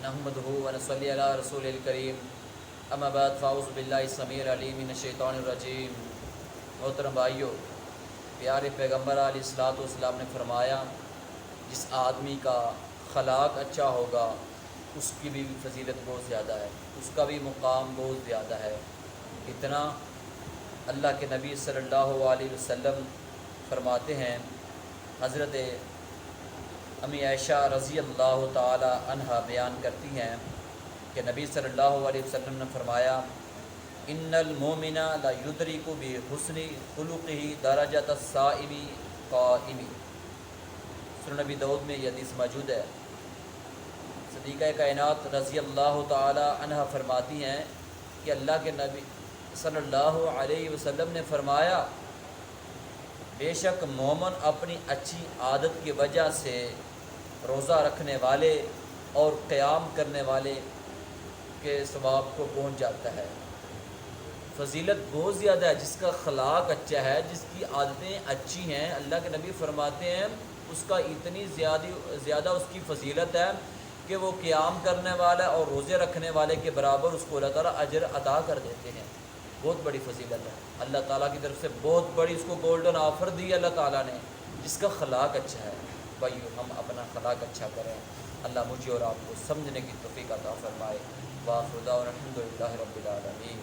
نحمدہ و نصلی علی رسول الکریم اما بعد فاعوذ باللہ السمیع العلیم من الشیطان الرجیم۔ محترم بھائیو، پیارے پیغمبر علیہ الصلوۃ والسلام نے فرمایا جس آدمی کا خلاق اچھا ہوگا اس کی بھی فضیلت بہت زیادہ ہے، اس کا بھی مقام بہت زیادہ ہے۔ اتنا اللہ کے نبی صلی اللہ علیہ وسلم فرماتے ہیں، حضرت امی عائشہ رضی اللہ تعالی عنہا بیان کرتی ہیں کہ نبی صلی اللہ علیہ وسلم نے فرمایا ان المومن لا یدرک بحسن خلقہ درجۃ الصائم قائم۔ سنن نبی داؤد میں یہ حدیث موجود ہے۔ صدیقہ کائنات رضی اللہ تعالی عنہا فرماتی ہیں کہ اللہ کے نبی صلی اللہ علیہ وسلم نے فرمایا بے شک مومن اپنی اچھی عادت کی وجہ سے روزہ رکھنے والے اور قیام کرنے والے کے ثواب کو پہنچ جاتا ہے۔ فضیلت بہت زیادہ ہے جس کا خلاق اچھا ہے، جس کی عادتیں اچھی ہیں۔ اللہ کے نبی فرماتے ہیں اس کا اتنی زیادہ اس کی فضیلت ہے کہ وہ قیام کرنے والا اور روزے رکھنے والے کے برابر اس کو اللہ تعالیٰ اجر عطا کر دیتے ہیں۔ بہت بڑی فضیلت ہے، اللہ تعالیٰ کی طرف سے بہت بڑی اس کو گولڈن آفر دی اللہ تعالیٰ نے، جس کا خلاق اچھا ہے۔ بھائیو، ہم اپنا خلاق اچھا کریں، اللہ مجھے اور آپ کو سمجھنے کی توفیق عطا فرمائے۔ وآخر دعوانا الحمد للہ رب العالمین۔